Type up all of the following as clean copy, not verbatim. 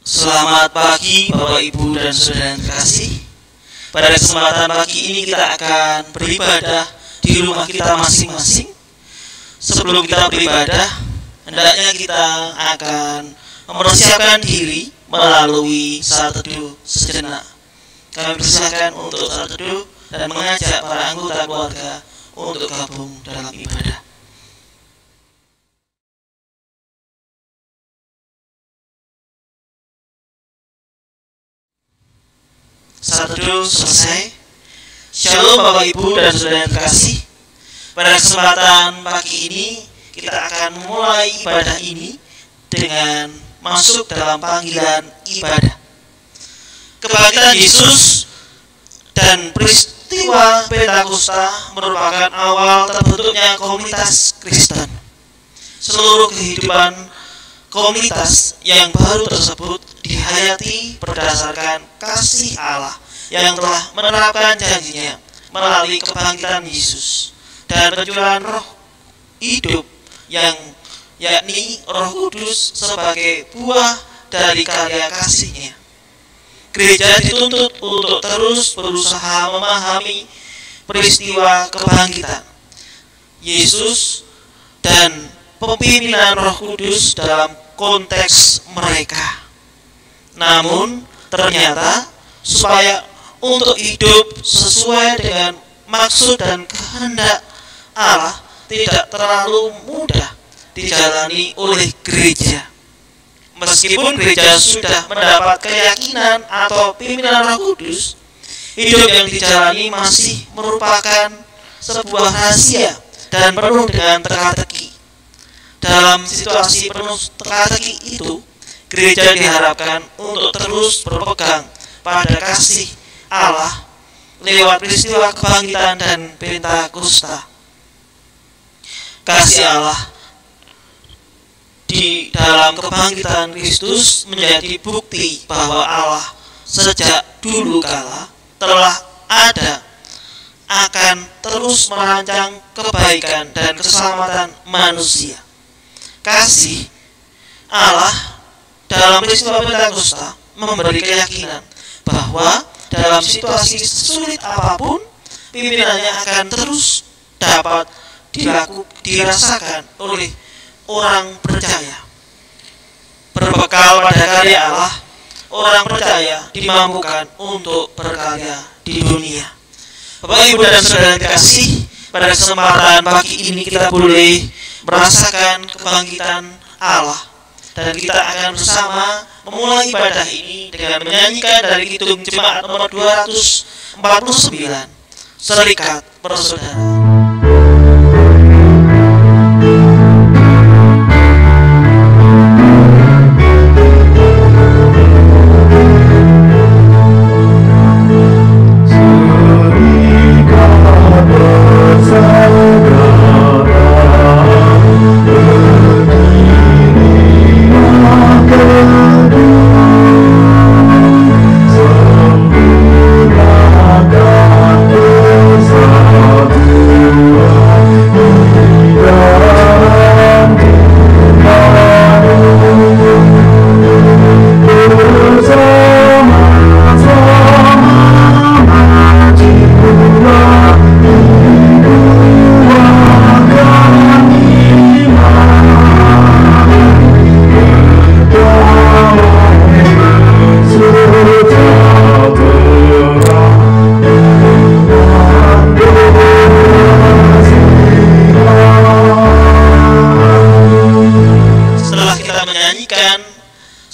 Selamat pagi Bapak Ibu dan Saudara yang terkasih. Pada kesempatan pagi ini kita akan beribadah di rumah kita masing-masing. Sebelum kita beribadah, hendaknya kita akan mempersiapkan diri melalui saat teduh sejenak. Kami persilakan untuk saat teduh dan mengajak para anggota keluarga untuk gabung dalam ibadah. Saat teduh selesai. Shalom Bapak Ibu dan Saudara yang terkasih. Pada kesempatan pagi ini kita akan memulai ibadah ini dengan masuk dalam panggilan ibadah. Kebangkitan Yesus dan peristiwa Pentakosta merupakan awal terbentuknya komunitas Kristen. Seluruh kehidupan komunitas yang baru tersebut dihayati berdasarkan kasih Allah yang telah menerapkan janjinya melalui kebangkitan Yesus dan pencurahan roh hidup yang yakni Roh Kudus sebagai buah dari karya kasih-Nya. Gereja dituntut untuk terus berusaha memahami peristiwa kebangkitan Yesus dan pemimpinan Roh Kudus dalam konteks mereka. Namun ternyata supaya untuk hidup sesuai dengan maksud dan kehendak Allah tidak terlalu mudah dijalani oleh gereja. Meskipun gereja sudah mendapat keyakinan atau pimpinan Roh Kudus, hidup yang dijalani masih merupakan sebuah rahasia dan penuh dengan teka-teki. Dalam situasi penuh teka-teki itu, gereja diharapkan untuk terus berpegang pada kasih Allah lewat peristiwa kebangkitan dan Pentakosta. Kasih Allah di dalam kebangkitan Kristus menjadi bukti bahwa Allah sejak dulu kala telah ada, akan terus merancang kebaikan dan keselamatan manusia. Kasih Allah dalam peristiwa Pentakosta memberi keyakinan bahwa dalam situasi sulit apapun, pimpinannya akan terus dapat dirasakan oleh orang percaya. Berbekal pada karya Allah, orang percaya dimampukan untuk berkarya di dunia. Bapak Ibu dan Saudara yang terkasih, pada kesempatan pagi ini kita boleh merasakan kebangkitan Allah. Dan kita akan bersama memulai ibadah ini dengan menyanyikan dari Kidung Jemaat nomor 249, Serikat Persaudaraan.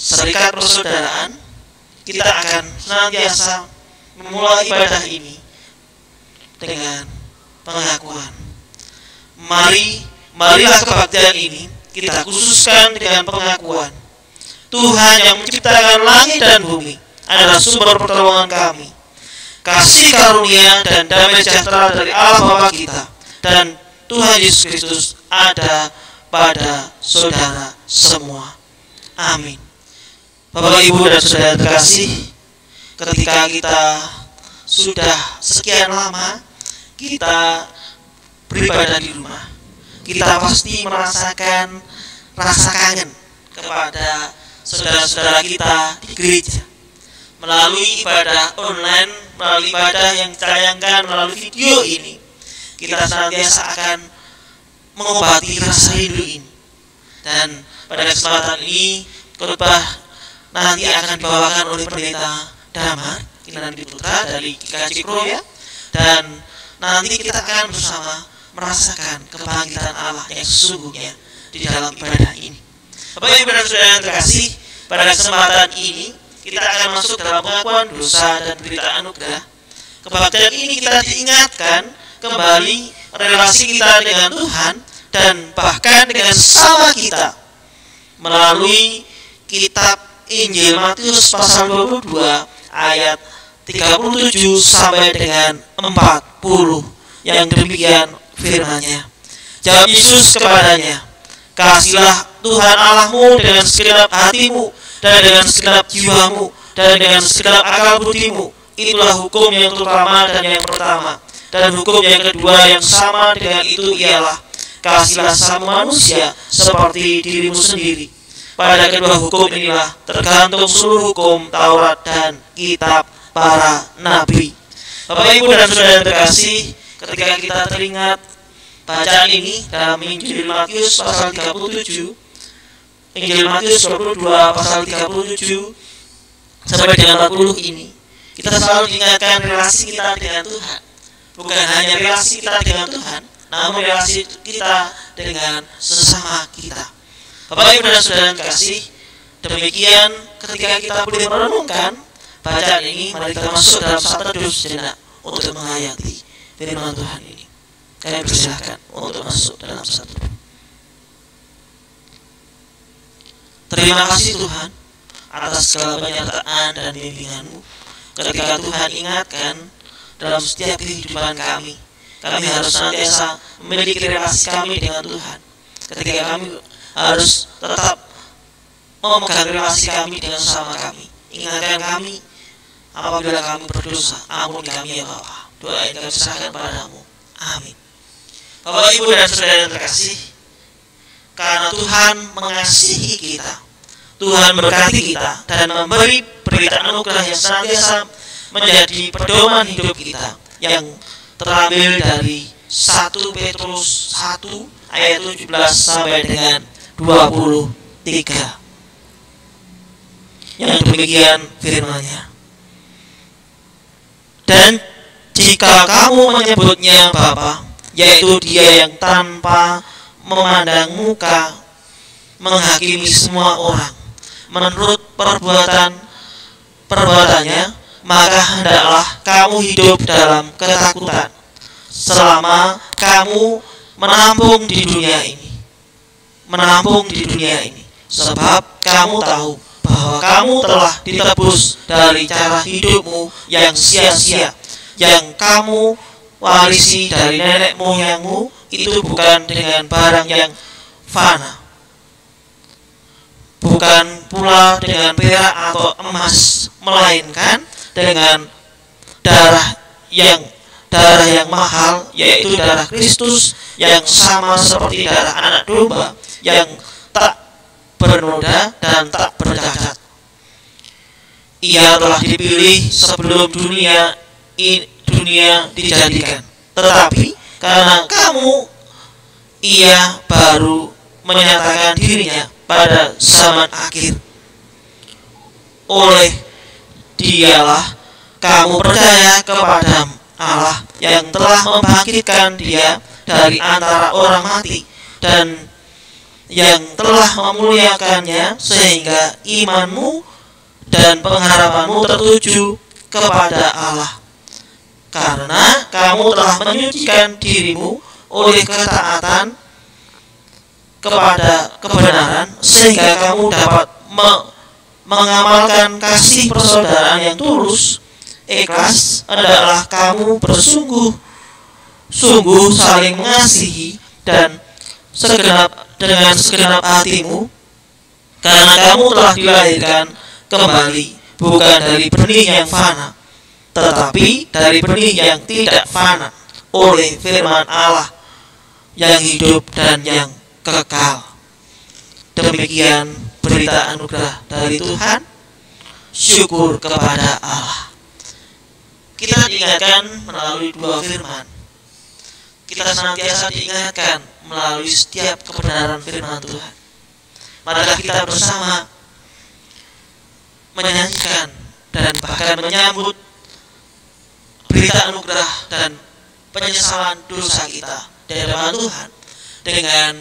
Serikat Persaudaraan, kita akan senantiasa memulai ibadah ini dengan pengakuan. Marilah kebaktian ini kita khususkan dengan pengakuan. Tuhan yang menciptakan langit dan bumi adalah sumber pertolongan kami. Kasih karunia dan damai sejahtera dari Allah Bapa kita dan Tuhan Yesus Kristus ada pada saudara semua. Amin. Bapak Ibu dan Saudara terkasih, ketika kita sudah sekian lama kita beribadah di rumah, kita pasti merasakan rasa kangen kepada saudara-saudara kita di gereja, melalui ibadah online, melalui ibadah yang ditayangkan melalui video ini, kita senantiasa akan mengobati rasa rindu ini. Dan pada kesempatan ini, khotbah nanti akan dibawakan oleh Pendeta Damar Kinanandi Putra dari GKJ Kroya, dan nanti kita akan bersama merasakan kebangkitan Allah yang sesungguhnya di dalam ibadah ini. Bapak Ibu dan Saudara yang terkasih, pada kesempatan ini kita akan masuk dalam pengakuan dosa dan berita anugerah. Kebaktian ini kita diingatkan kembali relasi kita dengan Tuhan dan bahkan dengan sesama kita melalui kitab Injil Matius pasal 22 ayat 37 sampai dengan 40, yang demikian firman-Nya. Jawab Yesus kepadanya, "Kasihilah Tuhan Allahmu dengan segenap hatimu, dan dengan segenap jiwamu, dan dengan segenap akal budimu." Itulah hukum yang terutama dan yang pertama. Dan hukum yang kedua yang sama dengan itu ialah, "Kasihilah sesama manusia seperti dirimu sendiri." Pada kedua hukum inilah tergantung seluruh hukum Taurat dan kitab para nabi. Bapak Ibu dan Saudara yang terkasih, ketika kita teringat bacaan ini dalam Injil Matius pasal 37, Injil Matius 22 pasal 37 sampai dengan 40 ini, kita selalu diingatkan relasi kita dengan Tuhan. Bukan hanya relasi kita dengan Tuhan, namun relasi kita dengan sesama kita. Bapak Ibu dan Saudara yang kasih, demikian ketika kita boleh merenungkan bacaan ini, mari kita masuk dalam satu teduh sejenak untuk menghayati firman Tuhan ini. Kami persilahkan untuk masuk dalam satu. Terima kasih Tuhan atas segala penyertaan dan bimbingan-Mu. Ketika Tuhan ingatkan dalam setiap kehidupan kami harus senantiasa memiliki relasi kami dengan Tuhan. Ketika kami harus tetap memegang relasi kami dengan sesama kami. Ingatkan kami apabila kami berdosa, ampuni kami ya Bapa. Doa yang kami serahkan padamu. Amin. Bapak Ibu dan Saudara yang terkasih, karena Tuhan mengasihi kita, Tuhan memberkati kita dan memberi berita anugerah yang senantiasa menjadi pedoman hidup kita, yang terambil dari 1 Petrus 1 ayat 17 sampai dengan 23. Yang demikian firman-Nya. Dan jika kamu menyebutnya Bapa, yaitu Dia yang tanpa memandang muka menghakimi semua orang menurut perbuatannya, maka hendaklah kamu hidup dalam ketakutan selama kamu menampung di dunia ini, sebab kamu tahu bahwa kamu telah ditebus dari cara hidupmu yang sia-sia yang kamu warisi dari nenek moyangmu, itu bukan dengan barang yang fana, bukan pula dengan perak atau emas, melainkan dengan darah yang mahal, yaitu darah Kristus, yang sama seperti darah anak domba yang tak bernoda dan tak bercacat. Ia telah dipilih sebelum dunia dijadikan, tetapi karena kamu, Ia baru menyatakan dirinya pada zaman akhir. Oleh Dialah kamu percaya kepada Allah yang telah membangkitkan Dia dari antara orang mati dan yang telah memuliakannya, sehingga imanmu dan pengharapanmu tertuju kepada Allah. Karena kamu telah menyucikan dirimu oleh ketaatan kepada kebenaran, sehingga kamu dapat mengamalkan kasih persaudaraan yang tulus, ikhlas. Hendaklah kamu bersungguh-sungguh saling mengasihi dan dengan segenap hatimu, karena kamu telah dilahirkan kembali bukan dari benih yang fana, tetapi dari benih yang tidak fana, oleh firman Allah yang hidup dan yang kekal. Demikian berita anugerah dari Tuhan, syukur kepada Allah. Kita diingatkan melalui dua firman. Kita senantiasa diingatkan melalui setiap kebenaran firman Tuhan. Marilah kita bersama menyanyikan dan bahkan menyambut berita anugerah dan penyesalan dosa kita dari hadapan Tuhan dengan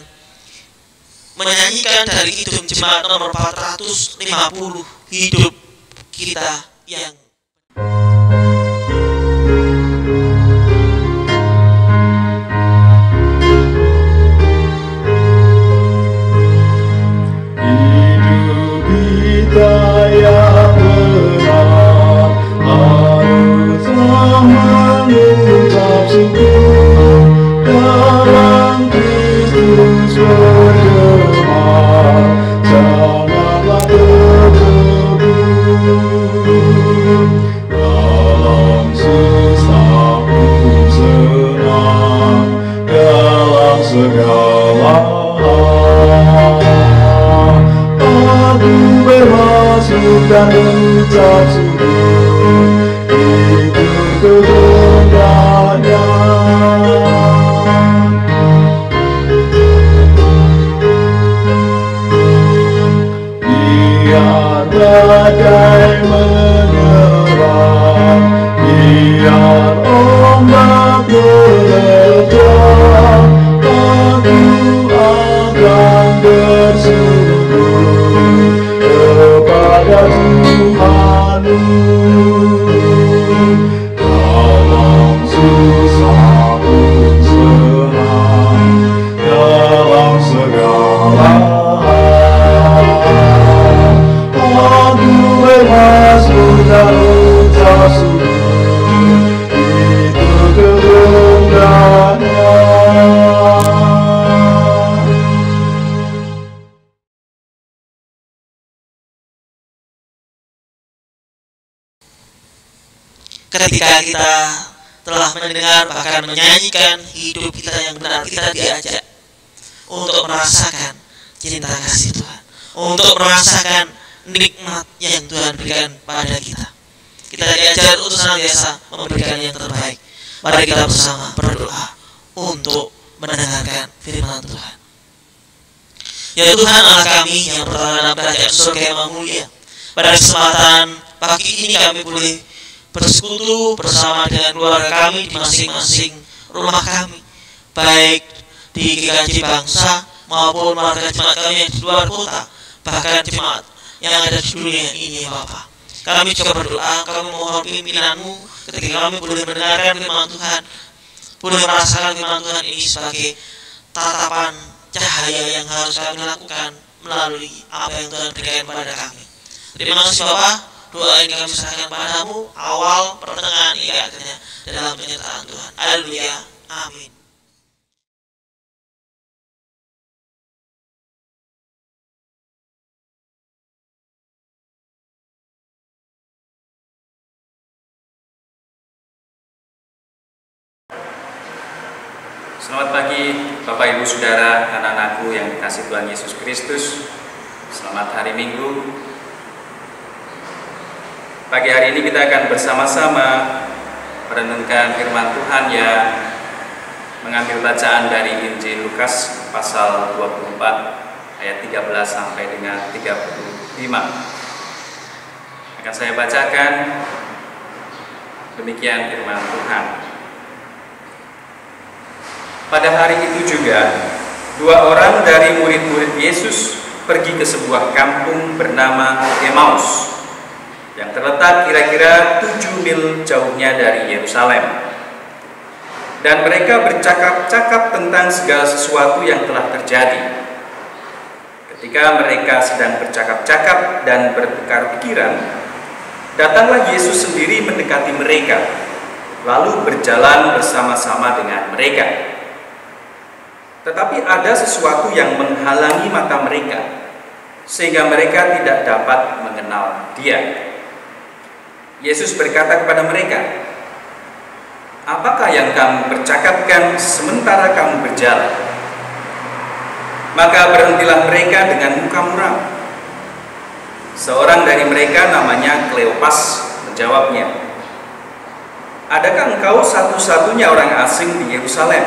menyanyikan dari Kidung Jemaat nomor 450, hidup kita yang dan ucap syukur itu kehendaknya. Biar badai menyerang, biar ombak menerjang, aku akan bersyukur kepada Tuhanmu. Dalam susah pun senang, dalam segala hal aku bermasmur dan ucap syukur, itu kehendaknya. Ketika kita telah mendengar bahkan menyanyikan hidup kita yang benar, kita diajak untuk merasakan cinta kasih Tuhan, untuk merasakan nikmat yang Tuhan berikan pada kita. Kita diajar untuk senantiasa memberikan yang terbaik. Mari kita bersama berdoa untuk mendengarkan firman Tuhan. Ya Tuhan Allah kami yang berada dalam kerajaan surga yang mulia, pada kesempatan pagi ini kami boleh bersekutu bersama dengan keluarga kami di masing-masing rumah kami, baik di GKJ Bangsa maupun warga jemaat kami yang di luar kota, bahkan jemaat yang ada di dunia ini ya Bapa. Kami juga berdoa, kami mohon pimpinan-Mu ketika kami boleh mendengarkan firman Tuhan, boleh merasakan firman Tuhan ini sebagai tatapan cahaya yang harus kami lakukan melalui apa yang Tuhan berikan kepada kami. Terima kasih Bapa. Doa ini kami serahkan padamu, awal, pertengahan, hingga akhirnya dalam penyertaan Tuhan. Haleluya. Amin. Selamat pagi Bapak Ibu Saudara, anak-anakku yang dikasihi Tuhan Yesus Kristus. Selamat hari Minggu. Pagi hari ini kita akan bersama-sama merenungkan firman Tuhan yang mengambil bacaan dari Injil Lukas pasal 24 ayat 13 sampai dengan 35. Akan saya bacakan demikian firman Tuhan. Pada hari itu juga, dua orang dari murid-murid Yesus pergi ke sebuah kampung bernama Emmaus, yang terletak kira-kira 7 mil jauhnya dari Yerusalem. Dan mereka bercakap-cakap tentang segala sesuatu yang telah terjadi. Ketika mereka sedang bercakap-cakap dan bertukar pikiran, datanglah Yesus sendiri mendekati mereka, lalu berjalan bersama-sama dengan mereka. Tetapi ada sesuatu yang menghalangi mata mereka, sehingga mereka tidak dapat mengenal Dia. Yesus berkata kepada mereka, "Apakah yang kamu percakapkan sementara kamu berjalan?" Maka berhentilah mereka dengan muka muram, Seorang dari mereka namanya Kleopas menjawabnya, "Adakah engkau satu-satunya orang asing di Yerusalem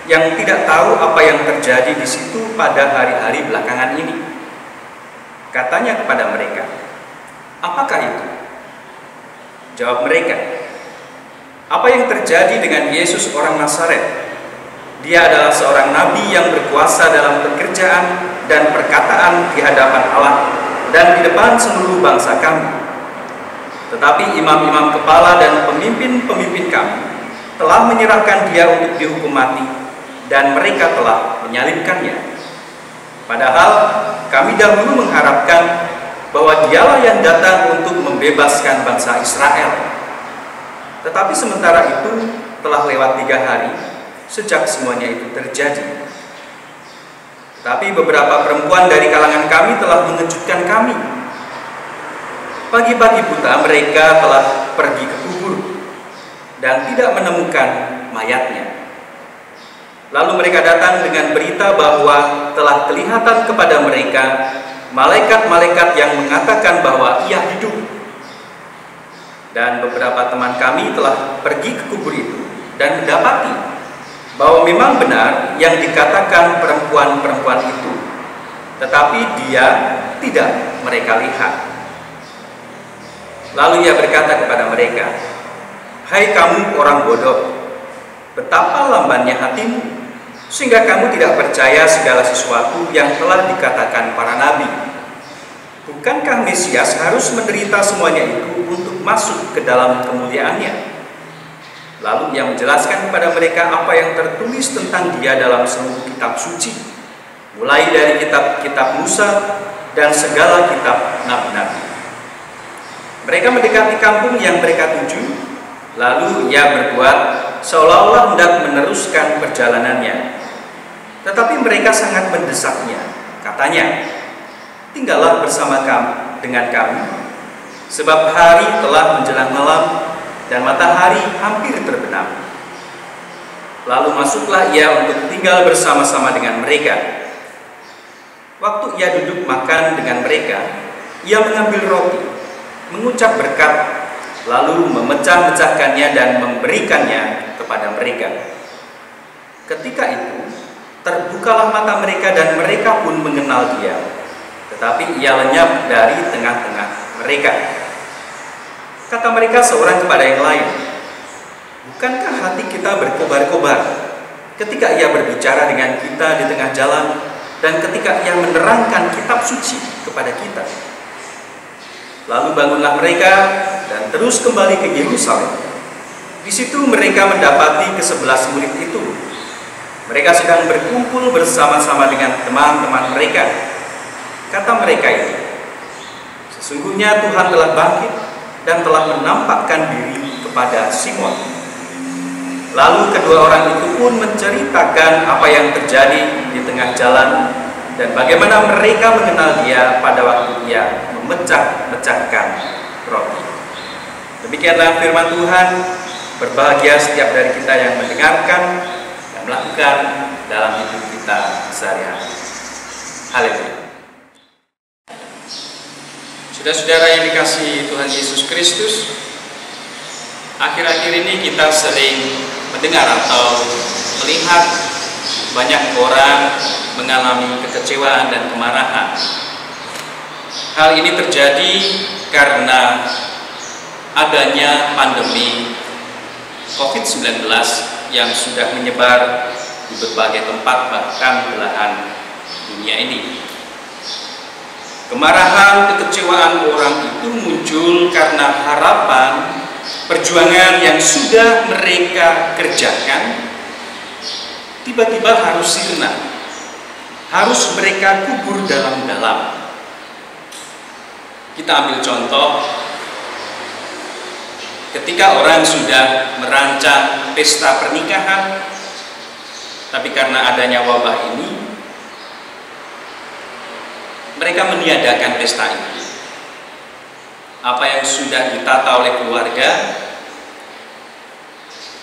yang tidak tahu apa yang terjadi di situ pada hari-hari belakangan ini?" Katanya kepada mereka, "Apakah itu?" Jawab mereka, "Apa yang terjadi dengan Yesus orang Nazaret? Dia adalah seorang nabi yang berkuasa dalam pekerjaan dan perkataan di hadapan Allah dan di depan seluruh bangsa kami. Tetapi imam-imam kepala dan pemimpin-pemimpin kami telah menyerahkan dia untuk dihukum mati, dan mereka telah menyalibkannya. Padahal kami dahulu mengharapkan bahwa dialah yang datang untuk membebaskan bangsa Israel. Tetapi sementara itu telah lewat 3 hari sejak semuanya itu terjadi. Tapi beberapa perempuan dari kalangan kami telah mengejutkan kami. Pagi-pagi buta mereka telah pergi ke kubur dan tidak menemukan mayatnya. Lalu mereka datang dengan berita bahwa telah kelihatan kepada mereka malaikat-malaikat yang mengatakan bahwa ia hidup. Dan beberapa teman kami telah pergi ke kubur itu dan mendapati bahwa memang benar yang dikatakan perempuan-perempuan itu, tetapi dia tidak mereka lihat. Lalu ia berkata kepada mereka, "Hai kamu orang bodoh, betapa lambannya hatimu, sehingga kamu tidak percaya segala sesuatu yang telah dikatakan para nabi. Bukankah Mesias harus menderita semuanya itu untuk masuk ke dalam kemuliaannya?" Lalu ia menjelaskan kepada mereka apa yang tertulis tentang dia dalam seluruh kitab suci, mulai dari kitab-kitab Musa dan segala kitab nabi-nabi. Mereka mendekati kampung yang mereka tuju, lalu ia berbuat seolah-olah hendak meneruskan perjalanannya. Tetapi mereka sangat mendesaknya. Katanya, "Tinggallah bersama kami dengan kami, sebab hari telah menjelang malam dan matahari hampir terbenam." Lalu masuklah ia untuk tinggal bersama-sama dengan mereka. Waktu ia duduk makan dengan mereka, ia mengambil roti, mengucap berkat, lalu memecah-mecahkannya dan memberikannya kepada mereka. Ketika itu terbukalah mata mereka dan mereka pun mengenal dia, tetapi ia lenyap dari tengah-tengah mereka. Kata mereka seorang kepada yang lain, "Bukankah hati kita berkobar-kobar ketika ia berbicara dengan kita di tengah jalan dan ketika ia menerangkan kitab suci kepada kita?" Lalu bangunlah mereka dan terus kembali ke Yerusalem. Di situ mereka mendapati ke-11 murid itu. Mereka sedang berkumpul bersama-sama dengan teman-teman mereka. Kata mereka itu, "Sesungguhnya Tuhan telah bangkit dan telah menampakkan diri kepada Simon." Lalu kedua orang itu pun menceritakan apa yang terjadi di tengah jalan dan bagaimana mereka mengenal dia pada waktu ia memecah-mecahkan roti. Demikianlah firman Tuhan. Berbahagia setiap dari kita yang mendengarkan dan melakukan dalam hidup kita sehari-hari. Haleluya. Saudara-saudara yang dikasihi Tuhan Yesus Kristus, akhir-akhir ini kita sering mendengar atau melihat banyak orang mengalami kekecewaan dan kemarahan. Hal ini terjadi karena adanya pandemi COVID-19 yang sudah menyebar di berbagai tempat, bahkan belahan dunia ini. Kemarahan, kekecewaan orang itu muncul karena harapan perjuangan yang sudah mereka kerjakan tiba-tiba harus sirna, harus mereka kubur dalam-dalam. Kita ambil contoh, ketika orang sudah merancang pesta pernikahan, tapi karena adanya wabah ini, mereka meniadakan pesta itu. Apa yang sudah ditata oleh keluarga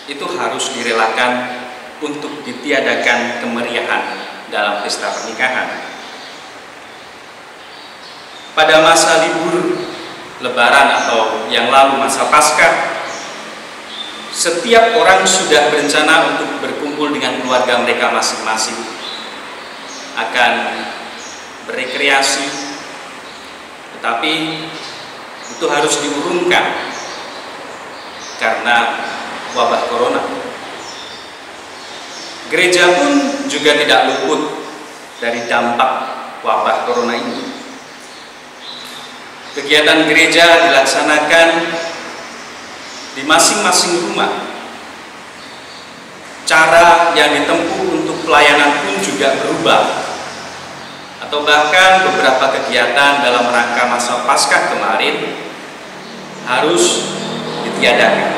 itu harus direlakan untuk ditiadakan kemeriahan dalam pesta pernikahan. pada masa libur Lebaran atau yang lalu masa Paskah, setiap orang sudah berencana untuk berkumpul dengan keluarga mereka masing-masing, akan berekreasi, tetapi itu harus diurungkan karena wabah corona. Gereja pun juga tidak luput dari dampak wabah corona ini. Kegiatan gereja dilaksanakan di masing-masing rumah. Cara yang ditempuh untuk pelayanan pun juga berubah, atau bahkan beberapa kegiatan dalam rangka masa Paskah kemarin harus ditiadakan.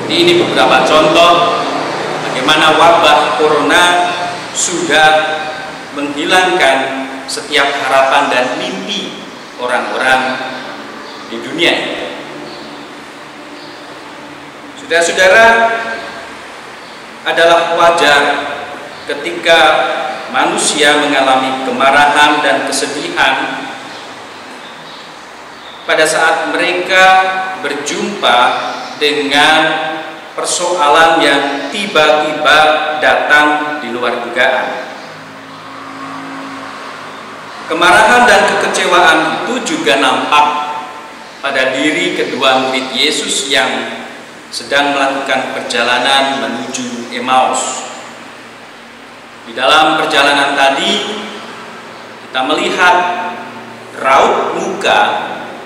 Jadi ini beberapa contoh bagaimana wabah corona sudah menghilangkan setiap harapan dan mimpi orang-orang di dunia ini. Saudara-saudara, adalah wajar ketika manusia mengalami kemarahan dan kesedihan pada saat mereka berjumpa dengan persoalan yang tiba-tiba datang di luar dugaan. Kemarahan dan kekecewaan itu juga nampak pada diri kedua murid Yesus yang sedang melakukan perjalanan menuju Emmaus. Di dalam perjalanan tadi kita melihat raut muka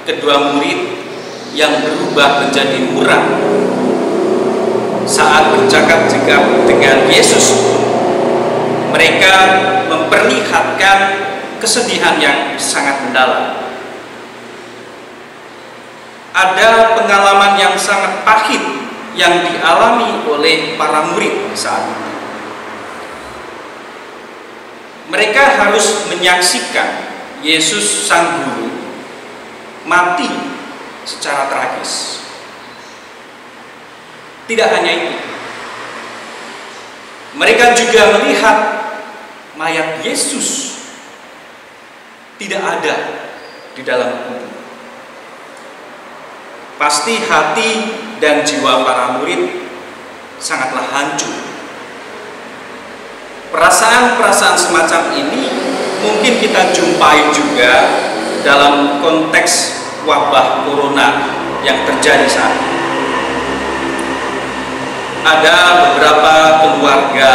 kedua murid yang berubah menjadi muram saat bercakap-cakap dengan Yesus. Mereka memperlihatkan kesedihan yang sangat mendalam. Ada pengalaman yang sangat pahit yang dialami oleh para murid saat itu. Mereka harus menyaksikan Yesus Sang Guru mati secara tragis. Tidak hanya itu, mereka juga melihat mayat Yesus tidak ada di dalam kubur. Pasti hati dan jiwa para murid sangatlah hancur. Perasaan-perasaan semacam ini mungkin kita jumpai juga dalam konteks wabah corona yang terjadi saat ini. Ada beberapa keluarga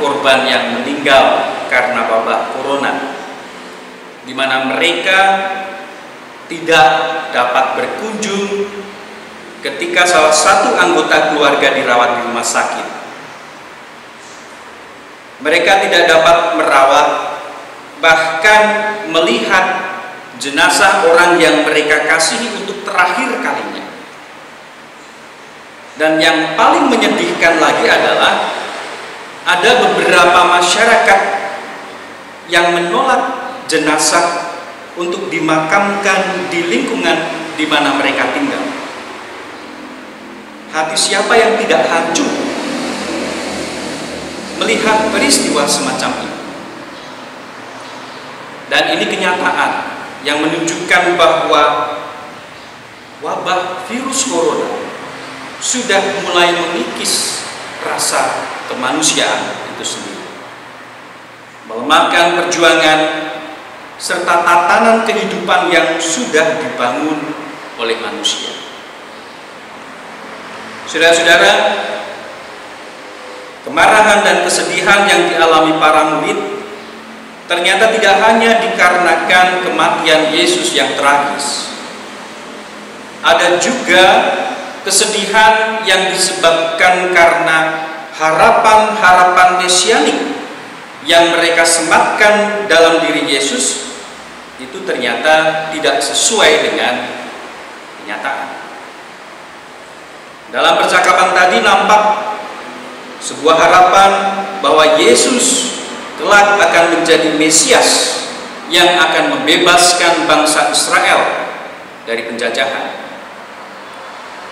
korban yang meninggal karena wabah corona, di mana mereka tidak dapat berkunjung ketika salah satu anggota keluarga dirawat di rumah sakit. Mereka tidak dapat merawat, bahkan melihat jenazah orang yang mereka kasihi untuk terakhir kalinya. Dan yang paling menyedihkan lagi adalah ada beberapa masyarakat yang menolak jenazah untuk dimakamkan di lingkungan di mana mereka tinggal. Hati siapa yang tidak hancur melihat peristiwa semacam ini? Dan ini kenyataan yang menunjukkan bahwa wabah virus corona sudah mulai mengikis rasa kemanusiaan itu sendiri, melemahkan perjuangan serta tatanan kehidupan yang sudah dibangun oleh manusia. Saudara-saudara, kemarahan dan kesedihan yang dialami para murid ternyata tidak hanya dikarenakan kematian Yesus yang tragis. Ada juga kesedihan yang disebabkan karena harapan-harapan mesianik yang mereka sematkan dalam diri Yesus itu ternyata tidak sesuai dengan kenyataan. Dalam percakapan tadi nampak sebuah harapan bahwa Yesus kelak akan menjadi Mesias yang akan membebaskan bangsa Israel dari penjajahan.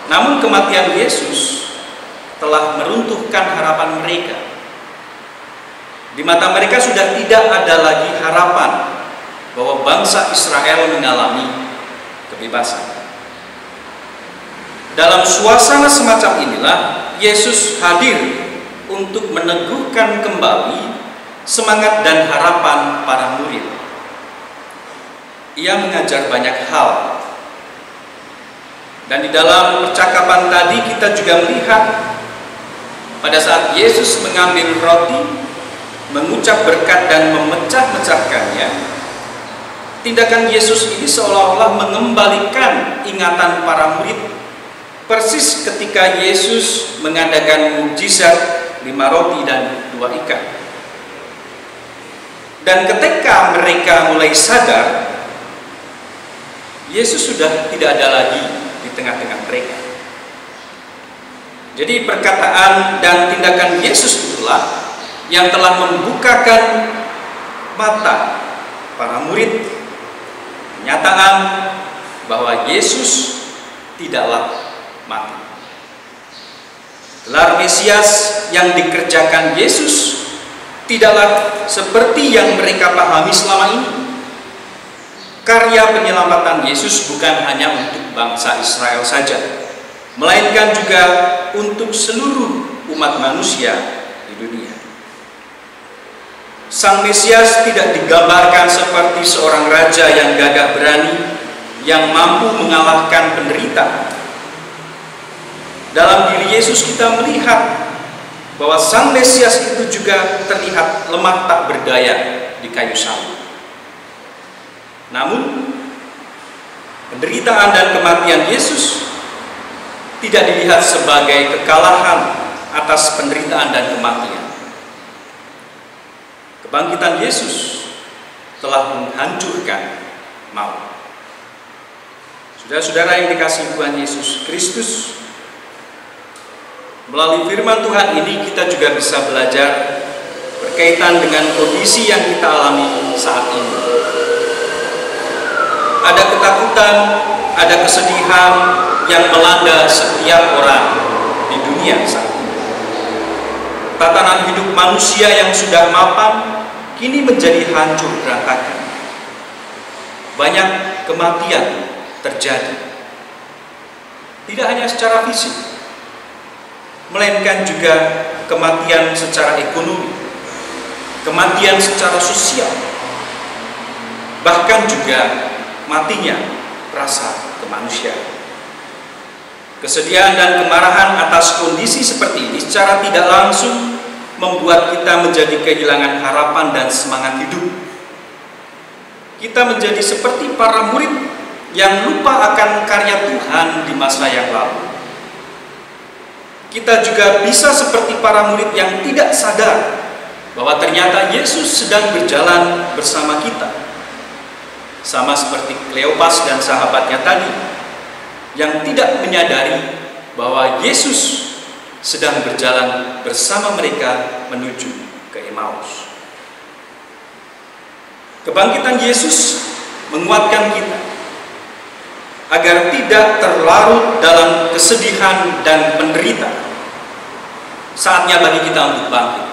Namun kematian Yesus telah meruntuhkan harapan mereka. Di mata mereka sudah tidak ada lagi harapan bahwa bangsa Israel mengalami kebebasan. Dalam suasana semacam inilah Yesus hadir untuk meneguhkan kembali semangat dan harapan para murid. Ia mengajar banyak hal. Dan di dalam percakapan tadi kita juga melihat pada saat Yesus mengambil roti, mengucap berkat dan memecah-mecahkannya, tindakan Yesus ini seolah-olah mengembalikan ingatan para murid persis ketika Yesus mengadakan mukjizat 5 roti dan 2 ikan. Dan ketika mereka mulai sadar, Yesus sudah tidak ada lagi di tengah-tengah mereka. Jadi perkataan dan tindakan Yesus itulah yang telah membukakan mata para murid, kenyataan bahwa Yesus tidaklah mati. Gelar Mesias yang dikerjakan Yesus tidaklah seperti yang mereka pahami selama ini. Karya penyelamatan Yesus bukan hanya untuk bangsa Israel saja, melainkan juga untuk seluruh umat manusia di dunia. Sang Mesias tidak digambarkan seperti seorang raja yang gagah berani, yang mampu mengalahkan penderitaan. Dalam diri Yesus kita melihat bahwa Sang Mesias itu juga terlihat lemah tak berdaya di kayu salib. Namun, penderitaan dan kematian Yesus tidak dilihat sebagai kekalahan atas penderitaan dan kematian. Kebangkitan Yesus telah menghancurkan maut. Saudara-saudara yang dikasihi Tuhan Yesus Kristus, melalui firman Tuhan ini kita juga bisa belajar berkaitan dengan kondisi yang kita alami saat ini. Ada ketakutan, ada kesedihan yang melanda setiap orang di dunia saat ini. Tatanan hidup manusia yang sudah mapan kini menjadi hancur berantakan. Banyak kematian terjadi. Tidak hanya secara fisik, melainkan juga kematian secara ekonomi, kematian secara sosial, bahkan juga matinya rasa kemanusiaan. Kesedihan dan kemarahan atas kondisi seperti ini secara tidak langsung membuat kita menjadi kehilangan harapan dan semangat hidup. Kita menjadi seperti para murid yang lupa akan karya Tuhan di masa yang lalu. Kita juga bisa seperti para murid yang tidak sadar bahwa ternyata Yesus sedang berjalan bersama kita. Sama seperti Kleopas dan sahabatnya tadi, yang tidak menyadari bahwa Yesus sedang berjalan bersama mereka menuju ke Emmaus. Kebangkitan Yesus menguatkan kita agar tidak terlarut dalam kesedihan dan penderitaan. Saatnya bagi kita untuk bangkit,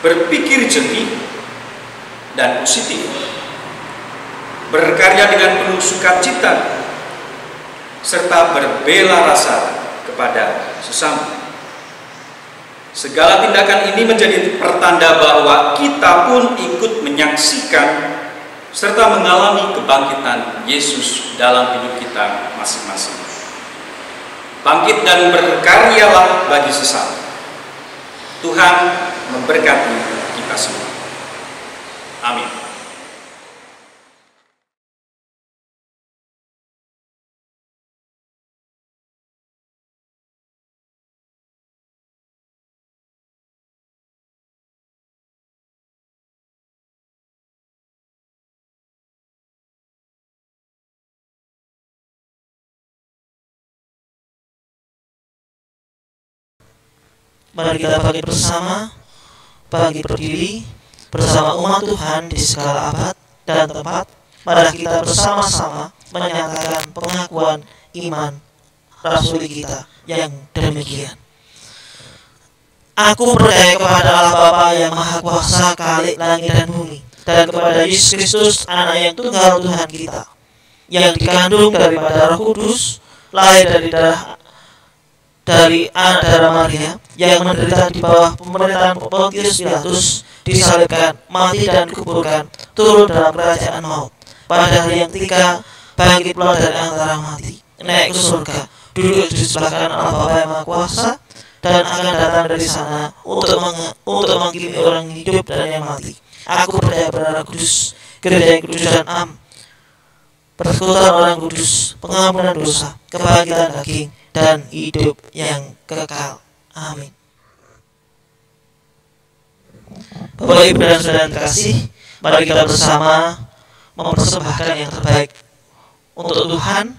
berpikir jernih dan positif, berkarya dengan penuh sukacita, serta berbela rasa kepada sesama. Segala tindakan ini menjadi pertanda bahwa kita pun ikut menyaksikan serta mengalami kebangkitan Yesus dalam hidup kita masing-masing. Bangkit dan berkaryalah bagi sesama. Tuhan memberkati kita semua. Amin. Mari kita bangkit bersama, bangkit berdiri bersama umat Tuhan di segala abad dan tempat. Mari kita bersama-sama menyatakan pengakuan iman rasuli kita yang demikian. Aku percaya kepada Allah Bapa yang Maha Kuasa, Khalik langit dan bumi, dan kepada Yesus Kristus, Anak yang tunggal Tuhan kita, yang dikandung daripada Roh Kudus, lahir dari anak darah Maria, yang menderita di bawah pemerintahan Pontius Pilatus, disalibkan, mati dan dikuburkan, turun dalam kerajaan maut. Pada hari yang ketiga, bangkit pula dari antara mati, naik ke surga, duduk di sebelah kanan Allah Bapa yang Maha Kuasa, dan akan datang dari sana untuk menghakimi orang hidup dan yang mati. Aku percaya pada Roh Kudus, gereja yang kudus dan am, persekutuan orang kudus, pengampunan dosa, kebangkitan daging, dan hidup yang kekal. Amin. Bapak, Ibu, dan saudara yang terkasih, mari kita bersama mempersembahkan yang terbaik untuk Tuhan.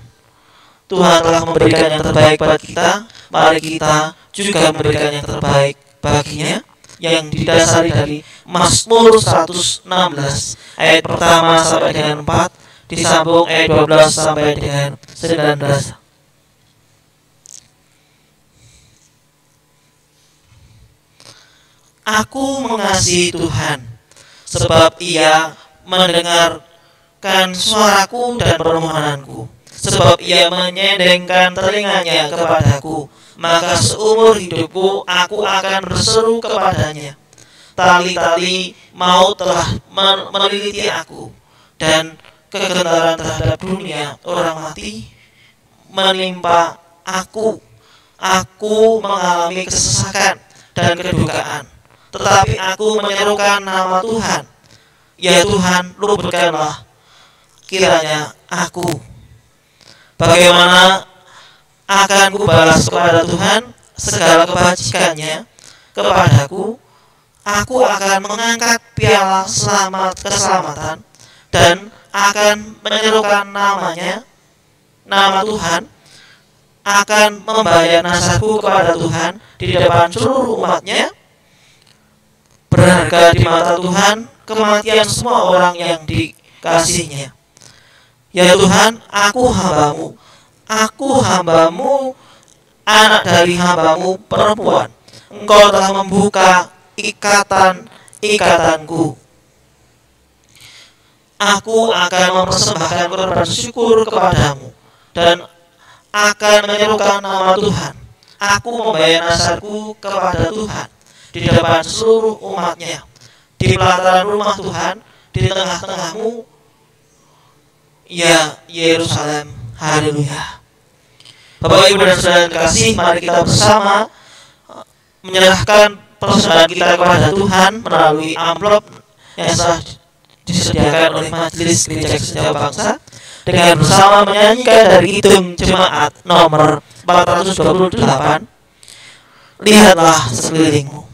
Tuhan telah memberikan yang terbaik pada kita, mari kita juga memberikan yang terbaik baginya, yang didasari dari Mazmur 116 ayat pertama sampai dengan 4, disambung ayat 12 sampai dengan 19. Aku mengasihi Tuhan, sebab Ia mendengarkan suaraku dan permohonanku, sebab Ia menyendengkan telinganya kepadaku. Maka seumur hidupku aku akan berseru kepadanya. Tali-tali maut telah meliliti aku, dan kegentaran terhadap dunia orang mati menimpa aku. Aku mengalami kesesakan dan kedukaan, tetapi aku menyerukan nama Tuhan. Ya Tuhan, luputkanlah kiranya aku. Bagaimana akan kubalas kepada Tuhan segala kebajikannya kepadaku? Aku akan mengangkat piala keselamatan dan akan menyerukan nama Tuhan, akan membayar nasabku kepada Tuhan di depan seluruh umatnya. Berharga di mata Tuhan kematian semua orang yang dikasihinya. Ya Tuhan, aku hambamu, anak dari hambamu perempuan. Engkau telah membuka ikatanku. Aku akan mempersembahkan korban syukur kepadamu dan akan menyerukan nama Tuhan. Aku membayar nasarku kepada Tuhan di depan seluruh umatnya, di pelataran rumah Tuhan, di tengah-tengahmu, ya Yerusalem. Haleluya. Bapak, Ibu, dan saudara terkasih, mari kita bersama menyerahkan persembahan kita kepada Tuhan melalui amplop yang telah disediakan oleh Majelis Gereja Kristen Bangsa, dengan bersama menyanyikan dari Kidung Jemaat nomor 428, Lihatlah Sekelilingmu.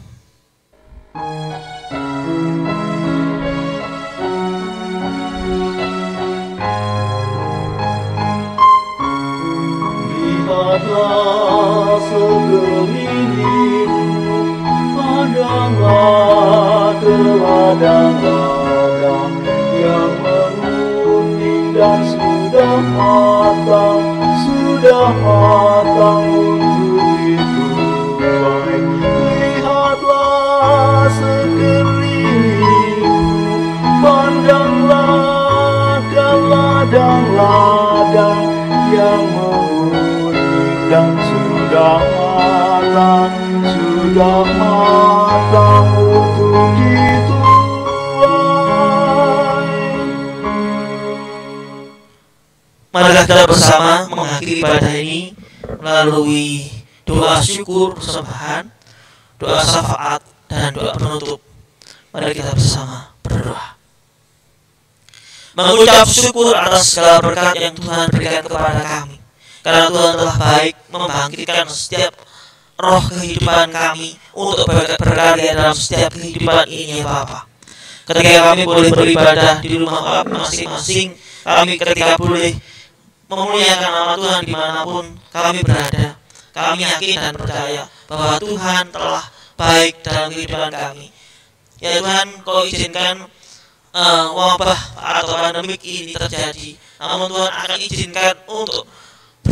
Lihatlah sekelilingmu, pandanglah ke ladang-ladang yang menguning dan sudah matang untuk dituai. Lihatlah sekelilingmu, pandanglah ke ladang-ladang yang menguning dan sudah matang untuk dituai. Marilah kita bersama mengakhiri ibadah ini melalui doa syukur persembahan, doa syafaat, dan doa penutup. Mari kita bersama berdoa. Mengucap syukur atas segala berkat yang Tuhan berikan kepada kami, karena Tuhan telah baik membangkitkan setiap roh kehidupan kami untuk berkarya dalam setiap kehidupan ini, ya Bapa. Ketika kami boleh beribadah di rumah masing-masing, kami ketika boleh memuliakan nama Tuhan dimanapun kami berada, kami yakin dan percaya bahwa Tuhan telah baik dalam kehidupan kami. Ya Tuhan, Kau izinkan wabah atau pandemik ini terjadi, namun Tuhan akan izinkan untuk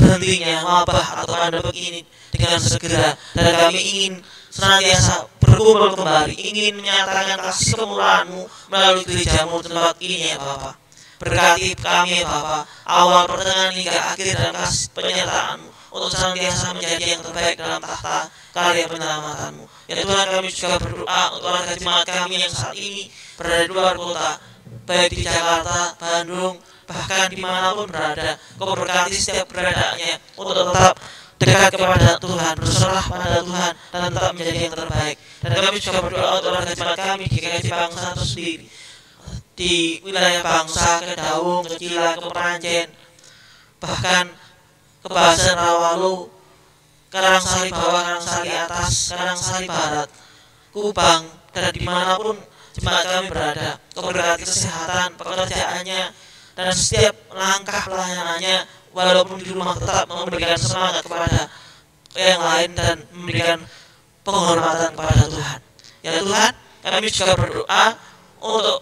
berhentinya wabah atau pandemi ini dengan segera, dan kami ingin senantiasa berkumpul kembali, ingin menyatakan kasih kemurahan-Mu melalui gereja-Mu tempat ini ya Bapa. Berkati kami ya Bapa, awal, pertengahan hingga akhir, dan kasih penyertaan-Mu untuk senantiasa menjadi yang terbaik dalam tahta karya penyelamatan-Mu. Ya Tuhan, kami juga berdoa untuk warga jemaat kami yang saat ini berada di luar kota, baik di Jakarta, Bandung, bahkan dimanapun berada. Kau berkati setiap keberadaannya untuk tetap dekat kepada Tuhan, berserah pada Tuhan, dan tetap menjadi yang terbaik. Dan kami juga berdoa untuk warga jemaat kami di GKJ Bangsa itu sendiri, di wilayah Bangsa, ke Daung, ke Cila, ke Peranjen, bahkan ke Basen, Rawalu, Karangsari Bawah, Karangsari Atas, Karangsari Barat, Kubang, dan dimanapun jemaat kami berada. Kau berkati kesehatan, pekerjaannya, dan setiap langkah pelayanannya, walaupun di rumah tetap memberikan semangat kepada yang lain dan memberikan penghormatan kepada Tuhan. Ya Tuhan, kami juga berdoa untuk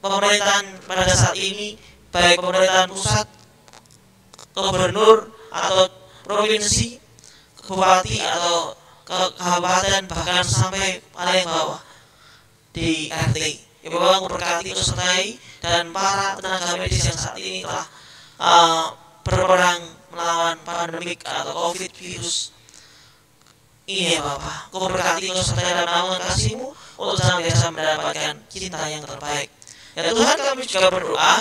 pemerintahan pada saat ini, baik pemerintahan pusat, gubernur atau provinsi, bupati atau kabupaten, bahkan sampai paling bawah di RT. Ya Bapak, berkati sertai dan para tenaga medis yang saat ini telah berperang melawan pandemik atau COVID virus ini ya Bapak. Kau berkati sertai dan naungan kasih-Mu untuk senantiasa mendapatkan cinta yang terbaik. Ya Tuhan, kami juga berdoa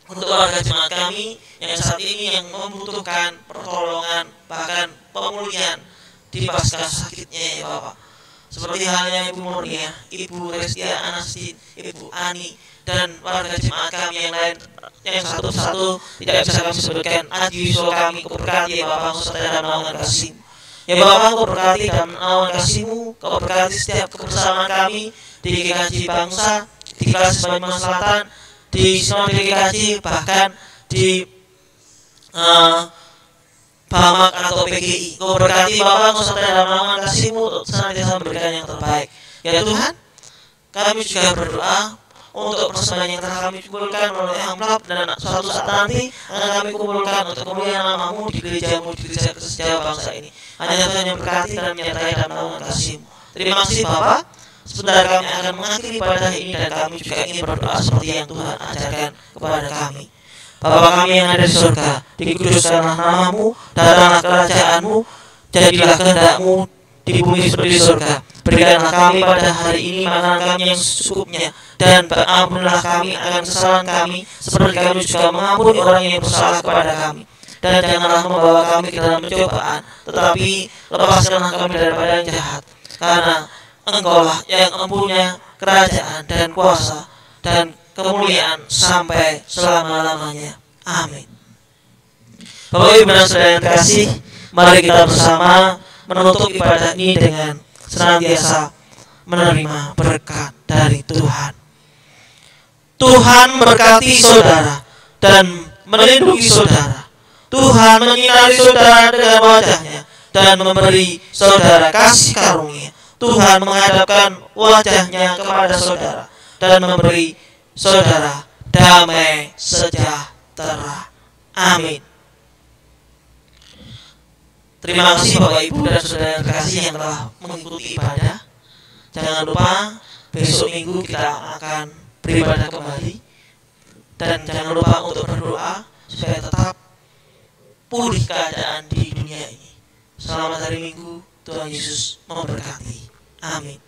untuk warga jemaat kami yang saat ini yang membutuhkan pertolongan, bahkan pemulihan di pasca sakitnya ya Bapak. Seperti halnya Ibu Murnia, Ibu Restia Anasin, Ibu Ani, dan warga jemaat kami yang lain yang satu-satu tidak bisa kami sebutkan. Adi Yusuf kami, Kau berkati ya Bapak, serta dalam naungan kasih-Mu. Ya Bapak, Kau berkati dalam naungan kasih-Mu, Kau berkati setiap kebersamaan kami di GKJ Bangsa, di Kelas Banyumas Selatan, di Sinode GKJ, bahkan di Bamak atau PGI. Kau berkati Bapak, Kau serta dalam naungan kasih-Mu untuk senantiasa memberikan yang terbaik. Ya Tuhan, kami juga berdoa untuk persembahan yang telah kami kumpulkan melalui amplop, dan suatu saat nanti akan kami kumpulkan untuk kemuliaan nama-Mu di gereja-Mu, di gereja Sejawat Bangsa ini. Hanya Tuhan yang berkati dan menyertai dalam naungan kasih-Mu. Terima kasih Bapak. Sebentar kami akan mengakhiri ibadah ini, dan kami juga ingin berdoa seperti yang Tuhan ajarkan kepada kami. Bapa kami yang ada di surga, dikuduskanlah nama-Mu, datanglah kerajaan-Mu, jadilah kehendak-Mu di bumi seperti di surga. Berikanlah kami pada hari ini makanan kami yang secukupnya, dan ampunilah kami akan kesalahan kami, seperti kami juga mengampuni orang yang bersalah kepada kami. Dan janganlah membawa kami ke dalam pencobaan, tetapi lepaskanlah kami daripada yang jahat. Karena Engkau-lah yang mempunyai kerajaan dan kuasa dan kemuliaan sampai selama-lamanya. Amin. Bapak Ibu dan Saudara yang terkasih, mari kita bersama menutup ibadah ini dengan senantiasa menerima berkat dari Tuhan. Tuhan berkati saudara dan melindungi saudara. Tuhan menyinari saudara dengan wajah-Nya dan memberi saudara kasih karunia. Tuhan menghadapkan wajah-Nya kepada saudara dan memberi saudara damai sejahtera. Amin. Terima kasih Bapak Ibu dan Saudara yang terkasih yang telah mengikuti ibadah. Jangan lupa besok minggu kita akan beribadah kembali. Dan jangan lupa untuk berdoa supaya tetap pulih keadaan di dunia ini. Selamat hari Minggu, Tuhan Yesus memberkati. Amin.